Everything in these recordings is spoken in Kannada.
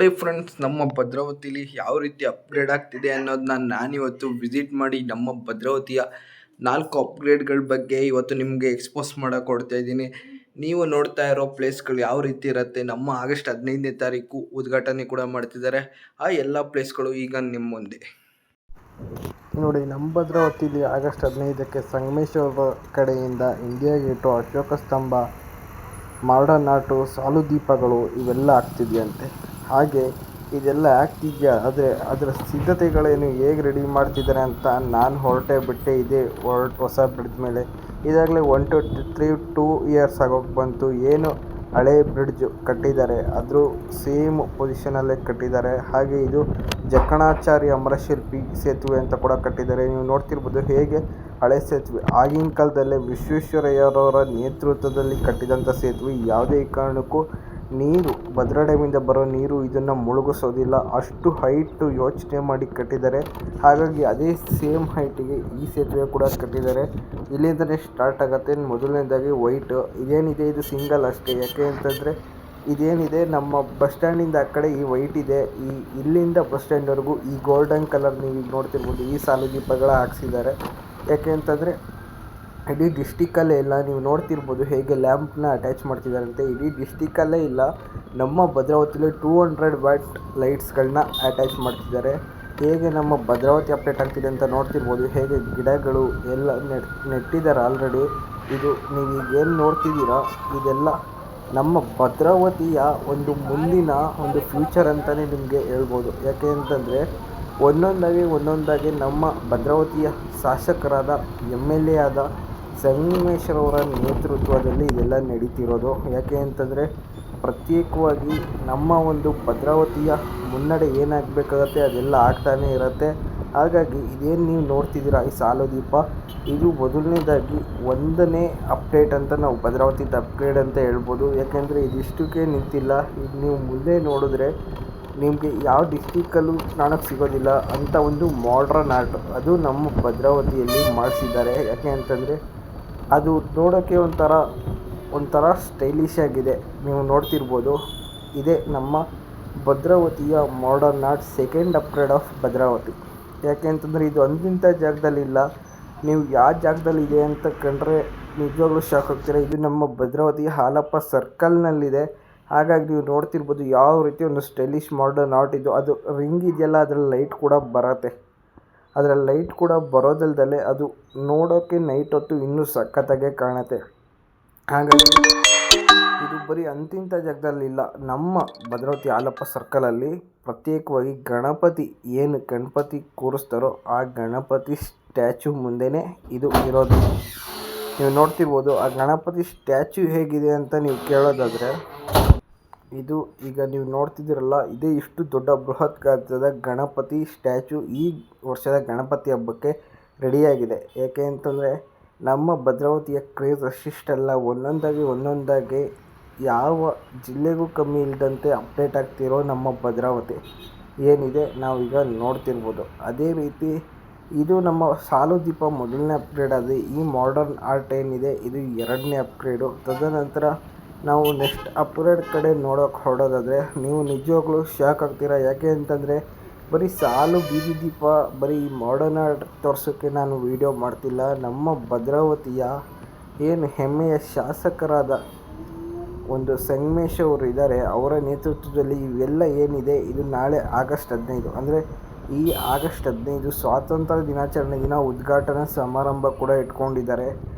ಹೇ ಫ್ರೆಂಡ್ಸ್, ನಮ್ಮ ಭದ್ರಾವತಿಲಿ ಯಾವ ರೀತಿ ಅಪ್ಗ್ರೇಡ್ ಆಗ್ತಿದೆ ಅನ್ನೋದನ್ನ ನಾನಿವತ್ತು ವಿಸಿಟ್ ಮಾಡಿ ನಮ್ಮ ಭದ್ರಾವತಿಯ 4 ಅಪ್ಗ್ರೇಡ್ಗಳ ಬಗ್ಗೆ ಇವತ್ತು ನಿಮಗೆ ಎಕ್ಸ್ಪೋಸ್ ಮಾಡಕ್ಕೆ ಕೊಡ್ತಾ ಇದ್ದೀನಿ. ನೀವು ನೋಡ್ತಾ ಇರೋ ಪ್ಲೇಸ್ಗಳು ಯಾವ ರೀತಿ ಇರುತ್ತೆ, ನಮ್ಮ ಆಗಸ್ಟ್ 15ನೇ ತಾರೀಕು ಉದ್ಘಾಟನೆ ಕೂಡ ಮಾಡ್ತಿದ್ದಾರೆ. ಆ ಎಲ್ಲ ಪ್ಲೇಸ್ಗಳು ಈಗ ನಿಮ್ಮ ಮುಂದೆ ನೋಡಿ. ನಮ್ಮ ಭದ್ರಾವತಿಲಿ ಆಗಸ್ಟ್ 15ಕ್ಕೆ ಸಂಗಮೇಶ್ವರ ಕಡೆಯಿಂದ ಇಂಡಿಯಾ ಗೇಟು, ಅಶೋಕ ಸ್ತಂಭ, ಮಾಡರ್ನ್ ಆರ್ಟು, ಸಾಲು ದೀಪಗಳು ಇವೆಲ್ಲ ಆಗ್ತಿದೆಯಂತೆ. ಹಾಗೆ ಇದೆಲ್ಲ ಆಗ್ತಿದೆಯಾ, ಆದರೆ ಅದರ ಸಿದ್ಧತೆಗಳೇನು, ಹೇಗೆ ರೆಡಿ ಮಾಡ್ತಿದ್ದಾರೆ ಅಂತ ನಾನು ಬಿಟ್ಟೆ ಇದೆ ಹೊಸ ಬ್ರಿಡ್ಜ್ ಮೇಲೆ. ಇದಾಗಲೇ 2 ಇಯರ್ಸ್ ಆಗೋಕ್ಕೆ ಬಂತು. ಏನು ಹಳೆ ಬ್ರಿಡ್ಜ್ ಕಟ್ಟಿದ್ದಾರೆ ಅದ್ರ ಸೇಮ್ ಪೊಸಿಷನಲ್ಲೇ ಕಟ್ಟಿದ್ದಾರೆ. ಹಾಗೆ ಇದು ಜಕಣಾಚಾರ್ಯ ಅಮರಶಿಲ್ಪಿ ಸೇತುವೆ ಅಂತ ಕೂಡ ಕಟ್ಟಿದ್ದಾರೆ. ನೀವು ನೋಡ್ತಿರ್ಬೋದು ಹೇಗೆ ಹಳೆ ಸೇತುವೆ. ಆಗಿನ ಕಾಲದಲ್ಲೇ ವಿಶ್ವೇಶ್ವರಯ್ಯರವರ ನೇತೃತ್ವದಲ್ಲಿ ಕಟ್ಟಿದಂಥ ಸೇತುವೆ. ಯಾವುದೇ ಕಾರಣಕ್ಕೂ ನೀರು, ಭದ್ರಾ ಡ್ಯಾಮಿಂದ ಬರೋ ನೀರು ಇದನ್ನು ಮುಳುಗಿಸೋದಿಲ್ಲ. ಅಷ್ಟು ಹೈಟು ಯೋಚನೆ ಮಾಡಿ ಕಟ್ಟಿದ್ದಾರೆ. ಹಾಗಾಗಿ ಅದೇ ಸೇಮ್ ಹೈಟಿಗೆ ಈ ಸೇತುವೆ ಕೂಡ ಕಟ್ಟಿದ್ದಾರೆ. ಇಲ್ಲಿಂದಲೇ ಸ್ಟಾರ್ಟ್ ಆಗುತ್ತೆ. ಮೊದಲನೇದಾಗಿ ವೈಟ್ ಇದೇನಿದೆ ಇದು ಸಿಂಗಲ್ ಅಷ್ಟೇ. ಯಾಕೆ ಅಂತಂದರೆ ಇದೇನಿದೆ ನಮ್ಮ ಬಸ್ ಸ್ಟ್ಯಾಂಡಿಂದ ಆ ಕಡೆ ಈ ವೈಟ್ ಇದೆ, ಇಲ್ಲಿಂದ ಬಸ್ ಸ್ಟ್ಯಾಂಡ್ವರೆಗೂ ಈ ಗೋಲ್ಡನ್ ಕಲರ್ ನೀವು ಈಗ ನೋಡ್ತಿರ್ಬೋದು ಈ ಸಾಲು ದೀಪಗಳ ಹಾಕ್ಸಿದ್ದಾರೆ. ಯಾಕೆ ಅಂತಂದರೆ ಇಡೀ ಡಿಸ್ಟಿಕ್ಕಲ್ಲೇ ಇಲ್ಲ. ನೀವು ನೋಡ್ತಿರ್ಬೋದು ಹೇಗೆ ಲ್ಯಾಂಪ್ನ ಅಟ್ಯಾಚ್ ಮಾಡ್ತಿದ್ದಾರಂತೆ. ಇಡೀ ಡಿಸ್ಟಿಕ್ಕಲ್ಲೇ ಇಲ್ಲ. ನಮ್ಮ ಭದ್ರಾವತಿಲಿ 200 ವ್ಯಾಟ್ ಲೈಟ್ಸ್ಗಳನ್ನ ಅಟ್ಯಾಚ್ ಮಾಡ್ತಿದ್ದಾರೆ. ಹೇಗೆ ನಮ್ಮ ಭದ್ರಾವತಿ ಅಪ್ಡೇಟ್ ಆಗ್ತಿದೆ ಅಂತ ನೋಡ್ತಿರ್ಬೋದು. ಹೇಗೆ ಗಿಡಗಳು ಎಲ್ಲ ನೆಟ್ಟಿದ್ದಾರೆ ಆಲ್ರೆಡಿ. ಇದು ನೀವು ಈಗೇನು ನೋಡ್ತಿದ್ದೀರಾ ಇದೆಲ್ಲ ನಮ್ಮ ಭದ್ರಾವತಿಯ ಒಂದು ಮುಂದಿನ ಒಂದು ಫ್ಯೂಚರ್ ಅಂತಲೇ ನಿಮಗೆ ಹೇಳ್ಬೋದು. ಯಾಕೆ ಅಂತಂದರೆ ಒಂದೊಂದಾಗಿ ನಮ್ಮ ಭದ್ರಾವತಿಯ ಶಾಸಕರಾದ MLA ಆದ ಸಂಗಮೇಶ್ವರವರ ನೇತೃತ್ವದಲ್ಲಿ ಇದೆಲ್ಲ ನಡೀತಿರೋದು. ಯಾಕೆ ಅಂತಂದರೆ ಪ್ರತ್ಯೇಕವಾಗಿ ನಮ್ಮ ಒಂದು ಭದ್ರಾವತಿಯ ಮುನ್ನಡೆ ಏನಾಗಬೇಕಾಗತ್ತೆ ಅದೆಲ್ಲ ಆಗ್ತಾನೇ ಇರುತ್ತೆ. ಹಾಗಾಗಿ ಇದೇನು ನೀವು ನೋಡ್ತಿದ್ದೀರಾ ಈ ಸಾಲು ದೀಪ, ಇದು ಮೊದಲನೇದಾಗಿ 1ನೇ ಅಪ್ಡೇಟ್ ಅಂತ ನಾವು ಭದ್ರಾವತಿದ ಅಪ್ಗ್ರೇಡ್ ಅಂತ ಹೇಳ್ಬೋದು. ಯಾಕೆಂದರೆ ಇದಿಷ್ಟಕ್ಕೆ ನಿಂತಿಲ್ಲ. ಈಗ ನೀವು ಮುಂದೆ ನೋಡಿದ್ರೆ ನಿಮಗೆ ಯಾವ ಡಿಸ್ಟಿಕ್ಕಲ್ಲೂ ಕಾಣೋಕ್ಕೆ ಸಿಗೋದಿಲ್ಲ ಅಂಥ ಒಂದು ಮಾಡ್ರನ್ ಆರ್ಟ್ ಅದು ನಮ್ಮ ಭದ್ರಾವತಿಯಲ್ಲಿ ಮಾಡಿಸಿದ್ದಾರೆ. ಯಾಕೆ ಅಂತಂದರೆ ಅದು ನೋಡೋಕ್ಕೆ ಒಂಥರ ಸ್ಟೈಲಿಶ್ ಆಗಿದೆ. ನೀವು ನೋಡ್ತಿರ್ಬೋದು ಇದೇ ನಮ್ಮ ಭದ್ರಾವತಿಯ modern art second upgrade of Bhadravati. ಯಾಕೆ ಅಂತಂದರೆ ಇದು ಅಂತಿಂಥ ಜಾಗದಲ್ಲಿಲ್ಲ. ನೀವು ಯಾವ ಜಾಗದಲ್ಲಿದೆ ಅಂತ ಕಂಡ್ರೆ ನಿಜವಾಗ್ಲೂ ಶಾಕ್ ಆಗ್ತೀರ. ಇದು ನಮ್ಮ ಭದ್ರಾವತಿಯ ಹಾಲಪ್ಪ ಸರ್ಕಲ್ನಲ್ಲಿದೆ. ಹಾಗಾಗಿ ನೀವು ನೋಡ್ತಿರ್ಬೋದು ಯಾವ ರೀತಿ ಒಂದು ಸ್ಟೈಲಿಶ್ ಮಾಡರ್ನ್ ಆರ್ಟ್ ಇದು. ಅದು ರಿಂಗ್ ಇದೆಯಲ್ಲ ಅದರಲ್ಲಿ ಲೈಟ್ ಕೂಡ ಬರುತ್ತೆ. ಅದರಲ್ಲಿ ಲೈಟ್ ಕೂಡ ಬರೋದಲ್ದಲೆ ಅದು ನೋಡೋಕ್ಕೆ ನೈಟ್ ಹೊತ್ತು ಇನ್ನೂ ಸಖತ್ತಾಗೆ ಕಾಣುತ್ತೆ. ಹಾಗಾಗಿ ಇದು ಬರೀ ಅಂತಿಂಥ ಜಾಗದಲ್ಲಿಲ್ಲ. ನಮ್ಮ ಭದ್ರಾವತಿ ಹಾಲಪ್ಪ ಸರ್ಕಲಲ್ಲಿ ಪ್ರತ್ಯೇಕವಾಗಿ ಗಣಪತಿ ಕೂರಿಸ್ತಾರೋ ಆ ಗಣಪತಿ ಸ್ಟ್ಯಾಚು ಮುಂದೆನೇ ಇದು ಇರೋದು. ನೀವು ನೋಡ್ತಿರ್ಬೋದು ಆ ಗಣಪತಿ ಸ್ಟ್ಯಾಚು ಹೇಗಿದೆ ಅಂತ ನೀವು ಕೇಳೋದಾದರೆ, ಇದು ಈಗ ನೀವು ನೋಡ್ತಿದ್ದೀರಲ್ಲ ಇದೇ ಇಷ್ಟು ದೊಡ್ಡ ಬೃಹತ್ ಗಾತ್ರದ ಗಣಪತಿ ಸ್ಟ್ಯಾಚು ಈ ವರ್ಷದ ಗಣಪತಿ ಹಬ್ಬಕ್ಕೆ ರೆಡಿಯಾಗಿದೆ. ಏಕೆ ಅಂತಂದರೆ ನಮ್ಮ ಭದ್ರಾವತಿಯ ಕ್ರೇಜ್ ಅಷ್ಟಿಷ್ಟಲ್ಲ. ಒಂದೊಂದಾಗಿ ಯಾವ ಜಿಲ್ಲೆಗೂ ಕಮ್ಮಿ ಇಲ್ಲದಂತೆ ಅಪ್ಡೇಟ್ ಆಗ್ತಿರೋ ನಮ್ಮ ಭದ್ರಾವತಿ ಏನಿದೆ ನಾವೀಗ ನೋಡ್ತಿರ್ಬೋದು. ಅದೇ ರೀತಿ ಇದು ನಮ್ಮ ಸಾಲು ದೀಪ ಮೊದಲನೇ ಅಪ್ಗ್ರೇಡ್ ಆಗಿದೆ. ಈ ಮಾಡರ್ನ್ ಆರ್ಟ್ ಏನಿದೆ ಇದು 2ನೇ ಅಪ್ಗ್ರೇಡು. ತದನಂತರ ನಾವು ನೆಕ್ಸ್ಟ್ ಅಪ್ಗ್ರೇಡ್ ಕಡೆ ನೋಡೋಕೆ ಹೊರಡೋದಾದರೆ ನೀವು ನಿಜವಾಗ್ಲೂ ಶಾಕ್ ಆಗ್ತೀರಾ. ಯಾಕೆ ಅಂತಂದರೆ ಬರೀ ಸಾಲು ಬೀದಿ ದೀಪ ಬರೀ ಮಾಡರ್ನ್ ಆರ್ಟ್ ತೋರಿಸೋಕ್ಕೆ ನಾನು ವಿಡಿಯೋ ಮಾಡ್ತಿಲ್ಲ. ನಮ್ಮ ಭದ್ರಾವತಿಯ ಏನು ಹೆಮ್ಮೆಯ ಶಾಸಕರಾದ ಒಂದು ಸಂಗಮೇಶ್ ಅವರು ಇದ್ದಾರೆ, ಅವರ ನೇತೃತ್ವದಲ್ಲಿ ಇವೆಲ್ಲ ಏನಿದೆ ಇದು ನಾಳೆ ಆಗಸ್ಟ್ 15 ಅಂದರೆ ಈ ಆಗಸ್ಟ್ 15 ಸ್ವಾತಂತ್ರ್ಯ ದಿನಾಚರಣೆ ದಿನ ಉದ್ಘಾಟನಾ ಸಮಾರಂಭ ಕೂಡ ಇಟ್ಕೊಂಡಿದ್ದಾರೆ.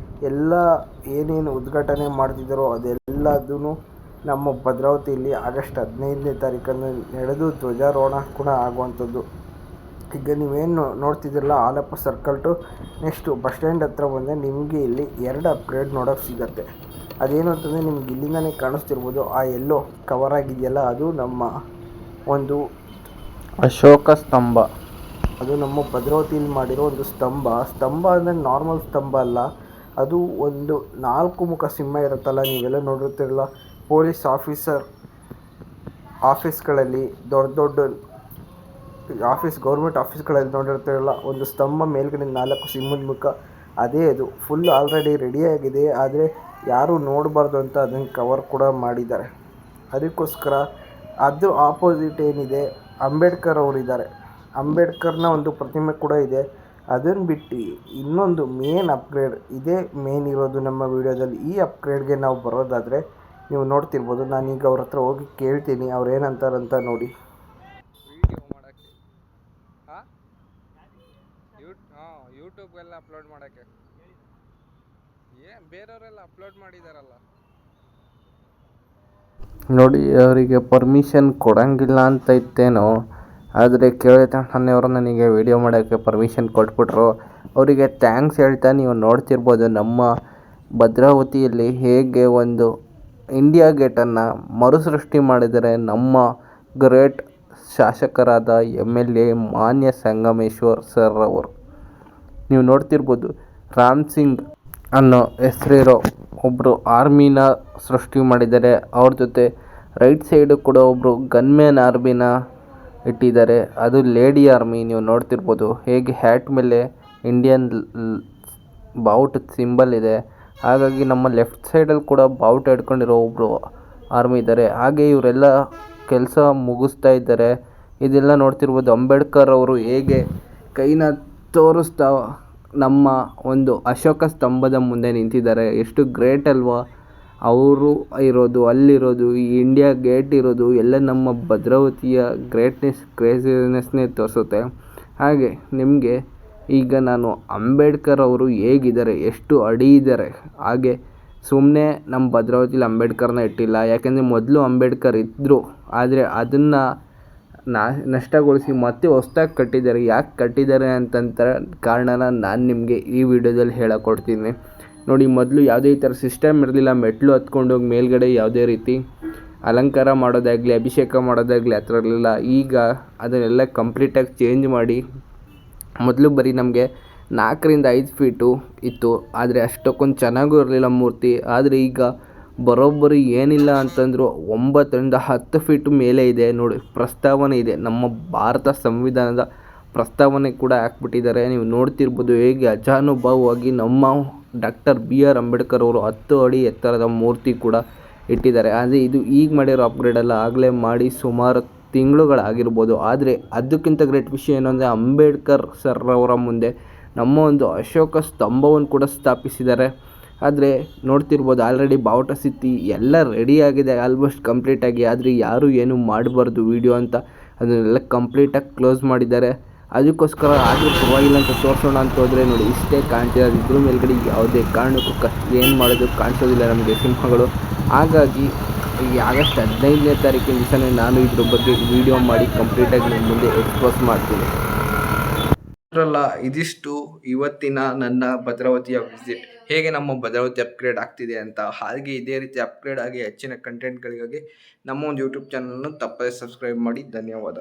ಎಲ್ಲ ಏನೇನು ಉದ್ಘಾಟನೆ ಮಾಡ್ತಿದ್ದಾರೋ ಅದೆಲ್ಲದೂ ನಮ್ಮ ಭದ್ರಾವತಿಯಲ್ಲಿ ಆಗಸ್ಟ್ 15ನೇ ತಾರೀಕನ್ನು ನಡೆದು ಧ್ವಜಾರೋಹಣ ಕೂಡ ಆಗುವಂಥದ್ದು. ಈಗ ನೀವೇನು ನೋಡ್ತಿದ್ದೀರಲ್ಲ Halappa circle to next bus stand ಹತ್ರ ಬಂದರೆ ನಿಮಗೆ ಇಲ್ಲಿ 2 ಅಪ್ಗ್ರೇಡ್ ನೋಡೋಕ್ಕೆ ಸಿಗುತ್ತೆ. ಅದೇನು ಅಂತಂದರೆ ನಿಮ್ಗೆ ಇಲ್ಲಿಂದನೇ ಕಾಣಿಸ್ತಿರ್ಬೋದು ಆ ಎಲ್ಲೋ ಕವರ್ ಆಗಿದೆಯಲ್ಲ ಅದು ನಮ್ಮ ಒಂದು ಅಶೋಕ ಸ್ತಂಭ. ಅದು ನಮ್ಮ ಭದ್ರಾವತಿಯಲ್ಲಿ ಮಾಡಿರೋ ಒಂದು ಸ್ತಂಭ ಅಂದರೆ ನಾರ್ಮಲ್ ಸ್ತಂಭ ಅಲ್ಲ. ಅದು ಒಂದು 4 ಮುಖ ಸಿಂಹ ಇರುತ್ತಲ್ಲ, ನೀವೆಲ್ಲ ನೋಡಿರ್ತಿರಲ್ಲ ಪೊಲೀಸ್ ಆಫೀಸ್ಗಳಲ್ಲಿ ದೊಡ್ಡ ಗೌರ್ಮೆಂಟ್ ಆಫೀಸ್ಗಳಲ್ಲಿ ನೋಡಿರ್ತಿರಲ್ಲ ಒಂದು ಸ್ತಂಭ ಮೇಲ್ಗಡೆ 4 ಸಿಂಹದ ಮುಖ, ಅದೇ ಅದು ಫುಲ್ ಆಲ್ರೆಡಿ ರೆಡಿಯಾಗಿದೆ. ಆದರೆ ಯಾರೂ ನೋಡಬಾರ್ದು ಅಂತ ಅದನ್ನು ಕವರ್ ಕೂಡ ಮಾಡಿದ್ದಾರೆ. ಅದಕ್ಕೋಸ್ಕರ ಅದ್ರ ಆಪೋಸಿಟ್ ಏನಿದೆ ಅಂಬೇಡ್ಕರ್ ಅವರಿದ್ದಾರೆ. ಅಂಬೇಡ್ಕರ್ನ ಒಂದು ಪ್ರತಿಮೆ ಕೂಡ ಇದೆ. ಅದನ್ನು ಬಿಟ್ಟು ಇನ್ನೊಂದು ಮೇನ್ ಅಪ್ಗ್ರೇಡ್ ಇದೇ ಮೇನ್ ಇರೋದು ನಮ್ಮ ವಿಡಿಯೋದಲ್ಲಿ. ಈ ಅಪ್ಗ್ರೇಡ್ಗೆ ನಾವು ಬರೋದಾದರೆ ನೀವು ನೋಡ್ತಿರ್ಬೋದು. ನಾನೀಗ ಅವ್ರ ಹತ್ರ ಹೋಗಿ ಕೇಳ್ತೀನಿ ಅವ್ರು ಏನಂತಾರಂತ ನೋಡಿ. ವಿಡಿಯೋ ಮಾಡೋಕ್ಕೆ ಯೂಟ್ಯೂಬ್ಗೆಲ್ಲ ಅಪ್ಲೋಡ್ ಮಾಡೋಕ್ಕೆ ಬೇರೆಯವರೆಲ್ಲ ಅಪ್ಲೋಡ್ ಮಾಡಿದಾರಲ್ಲ. ನೋಡಿ, ಅವರಿಗೆ ಪರ್ಮಿಷನ್ ಕೊಡಂಗಿಲ್ಲ ಅಂತ ಇತ್ತೇನೋ, ಆದರೆ ಕೇಳಿದ ತಕ್ಷಣ ಅವರು ನನಗೆ ವಿಡಿಯೋ ಮಾಡೋಕ್ಕೆ ಪರ್ಮಿಷನ್ ಕೊಟ್ಬಿಟ್ರು. ಅವರಿಗೆ ಥ್ಯಾಂಕ್ಸ್ ಹೇಳ್ತಾ ನೀವು ನೋಡ್ತಿರ್ಬೋದು ನಮ್ಮ ಭದ್ರಾವತಿಯಲ್ಲಿ ಹೇಗೆ ಒಂದು ಇಂಡಿಯಾ ಗೇಟನ್ನು ಮರುಸೃಷ್ಟಿ ಮಾಡಿದರೆ ನಮ್ಮ ಗ್ರೇಟ್ ಶಾಸಕರಾದ MLA ಮಾನ್ಯ ಸಂಗಮೇಶ್ವರ್ ಸರ್ ಅವರು. ನೀವು ನೋಡ್ತಿರ್ಬೋದು, ರಾಮ್ ಸಿಂಗ್ ಅನ್ನೋ ಹೆಸರಿರೋ ಒಬ್ಬರು ಆರ್ಮಿನ ಸೃಷ್ಟಿ ಮಾಡಿದ್ದಾರೆ. ಅವ್ರ ಜೊತೆ ರೈಟ್ ಸೈಡು ಕೂಡ ಒಬ್ಬರು ಗನ್ಮ್ಯಾನ್ ಆರ್ಮಿನ ಇಟ್ಟಿದ್ದಾರೆ. ಅದು ಲೇಡಿ ಆರ್ಮಿ. ನೀವು ನೋಡ್ತಿರ್ಬೋದು ಹೇಗೆ ಹ್ಯಾಟ್ ಮೇಲೆ ಇಂಡಿಯನ್ ಬಾವುಟದ ಸಿಂಬಲ್ ಇದೆ. ಹಾಗಾಗಿ ನಮ್ಮ ಲೆಫ್ಟ್ ಸೈಡಲ್ಲಿ ಕೂಡ ಬಾವುಟ ಹಿಡ್ಕೊಂಡಿರೋ ಒಬ್ಬರು ಆರ್ಮಿ ಇದ್ದಾರೆ. ಹಾಗೆ ಇವರೆಲ್ಲ ಕೆಲಸ ಮುಗಿಸ್ತಾ ಇದ್ದಾರೆ. ಇದೆಲ್ಲ ನೋಡ್ತಿರ್ಬೋದು. ಅಂಬೇಡ್ಕರ್ ಅವರು ಹೇಗೆ ಕೈನ ತೋರಿಸ್ತಾ ನಮ್ಮ ಒಂದು ಅಶೋಕ ಸ್ತಂಭದ ಮುಂದೆ ನಿಂತಿದ್ದಾರೆ. ಎಷ್ಟು ಗ್ರೇಟ್ ಅಲ್ವಾ. ಅವರು ಇರೋದು, ಅಲ್ಲಿರೋದು, ಈ ಇಂಡಿಯಾ ಗೇಟ್ ಇರೋದು ಎಲ್ಲ ನಮ್ಮ ಭದ್ರಾವತಿಯ ಗ್ರೇಟ್ನೆಸ್, ಕ್ರೇಜಿನೆಸ್ನೇ ತೋರಿಸುತ್ತೆ. ಹಾಗೆ ನಿಮಗೆ ಈಗ ನಾನು ಅಂಬೇಡ್ಕರ್ ಅವರು ಹೇಗಿದ್ದಾರೆ, ಎಷ್ಟು ಅಡಿ ಇದ್ದಾರೆ, ಹಾಗೆ ಸುಮ್ಮನೆ ನಮ್ಮ ಭದ್ರಾವತಿಲಿ ಅಂಬೇಡ್ಕರ್ನ ಇಟ್ಟಿಲ್ಲ. ಯಾಕೆಂದರೆ ಮೊದಲು ಅಂಬೇಡ್ಕರ್ ಇದ್ದರು, ಆದರೆ ಅದನ್ನು ನಷ್ಟಗೊಳಿಸಿ ಮತ್ತೆ ಹೊಸ್ದಾಗಿ ಕಟ್ಟಿದ್ದಾರೆ. ಯಾಕೆ ಕಟ್ಟಿದ್ದಾರೆ ಅಂತಂತ ಕಾರಣನ ನಾನು ನಿಮಗೆ ಈ ವಿಡಿಯೋದಲ್ಲಿ ಹೇಳಕೊಡ್ತೀನಿ. ನೋಡಿ, ಮೊದಲು ಯಾವುದೇ ಈ ಥರ ಸಿಸ್ಟಮ್ ಇರಲಿಲ್ಲ. ಮೆಟ್ಲು ಹತ್ಕೊಂಡೋಗಿ ಮೇಲ್ಗಡೆ ಯಾವುದೇ ರೀತಿ ಅಲಂಕಾರ ಮಾಡೋದಾಗಲಿ, ಅಭಿಷೇಕ ಮಾಡೋದಾಗಲಿ ಆ ಥರ ಇರಲಿಲ್ಲ. ಈಗ ಅದನ್ನೆಲ್ಲ ಕಂಪ್ಲೀಟಾಗಿ ಚೇಂಜ್ ಮಾಡಿ, ಮೊದಲು ಬರೀ ನಮಗೆ 4-5 ಫೀಟು ಇತ್ತು, ಆದರೆ ಅಷ್ಟಕ್ಕೊಂದು ಚೆನ್ನಾಗೂ ಇರಲಿಲ್ಲ ಮೂರ್ತಿ. ಆದರೆ ಈಗ ಬರೋಬ್ಬರಿ ಏನಿಲ್ಲ ಅಂತಂದರೂ 9-10 ಫೀಟ್ ಮೇಲೆ ಇದೆ. ನೋಡಿ, ಪ್ರಸ್ತಾವನೆ ಇದೆ. ನಮ್ಮ ಭಾರತ ಸಂವಿಧಾನದ ಪ್ರಸ್ತಾವನೆ ಕೂಡ ಹಾಕ್ಬಿಟ್ಟಿದ್ದಾರೆ. ನೀವು ನೋಡ್ತಿರ್ಬೋದು ಹೇಗೆ ಅಜಾನುಭಾವವಾಗಿ ನಮ್ಮ ಡಾಕ್ಟರ್ BR ಅಂಬೇಡ್ಕರ್ ಅವರು 10 ಅಡಿ ಎತ್ತರದ ಮೂರ್ತಿ ಕೂಡ ಇಟ್ಟಿದ್ದಾರೆ. ಆದರೆ ಇದು ಈಗ ಮಾಡಿರೋ ಅಪ್ಗ್ರೇಡ್ ಅಲ್ಲ, ಆಗಲೇ ಮಾಡಿ ಸುಮಾರು ತಿಂಗಳುಗಳಾಗಿರ್ಬೋದು. ಆದರೆ ಅದಕ್ಕಿಂತ ಗ್ರೇಟ್ ವಿಷಯ ಏನು ಅಂದರೆ ಅಂಬೇಡ್ಕರ್ ಸರ್ ಅವರ ಮುಂದೆ ನಮ್ಮ ಒಂದು ಅಶೋಕ ಸ್ತಂಭವನ್ನು ಕೂಡ ಸ್ಥಾಪಿಸಿದ್ದಾರೆ. ಆದರೆ ನೋಡ್ತಿರ್ಬೋದು ಆಲ್ರೆಡಿ ಬಾವುಟ ಸಿತ್ತಿ ಎಲ್ಲ ರೆಡಿಯಾಗಿದೆ, ಆಲ್ಮೋಸ್ಟ್ ಕಂಪ್ಲೀಟಾಗಿ. ಆದರೆ ಯಾರೂ ಏನೂ ಮಾಡಬಾರ್ದು ವಿಡಿಯೋ ಅಂತ ಅದನ್ನೆಲ್ಲ ಕಂಪ್ಲೀಟಾಗಿ ಕ್ಲೋಸ್ ಮಾಡಿದ್ದಾರೆ. ಅದಕ್ಕೋಸ್ಕರ ಆದರೂ ಪರವಾಗಿಲ್ಲ ಅಂತ ತೋರಿಸೋಣ ಅಂತ ಹೋದರೆ ನೋಡಿ, ಇಷ್ಟೇ ಕಾಣ್ತಿದೆ. ಇದ್ರ ಮೇಲ್ಗಡೆ ಯಾವುದೇ ಕಾರಣಕ್ಕೂ ಏನು ಮಾಡೋದು ಕಾಣಿಸೋದಿಲ್ಲ ನಮಗೆ ಸಿಂಹಗಳು. ಹಾಗಾಗಿ ಈ ಆಗಸ್ಟ್ 15ನೇ ತಾರೀಕಿನ ದಿವಸನೇ ನಾನು ಇದ್ರ ಬಗ್ಗೆ ವಿಡಿಯೋ ಮಾಡಿ ಕಂಪ್ಲೀಟಾಗಿ ನಿಮ್ಮ ಮುಂದೆ ಎಕ್ಸ್ಪೋಸ್ ಮಾಡ್ತೀನಿ. ಇದಿಷ್ಟು ಇವತ್ತಿನ ನನ್ನ ಭದ್ರಾವತಿಯ ವಿಸಿಟ್. ಹೇಗೆ ನಮ್ಮ ಭದ್ರಾವತಿ ಅಪ್ಗ್ರೇಡ್ ಆಗ್ತಿದೆ ಅಂತ. ಹಾಗೆ ಇದೇ ರೀತಿ ಅಪ್ಗ್ರೇಡ್ ಆಗಿ ಹೆಚ್ಚಿನ ಕಂಟೆಂಟ್ಗಳಿಗಾಗಿ ನಮ್ಮ ಒಂದು ಯೂಟ್ಯೂಬ್ ಚಾನಲನ್ನು ತಪ್ಪದೇ ಸಬ್ಸ್ಕ್ರೈಬ್ ಮಾಡಿ. ಧನ್ಯವಾದ.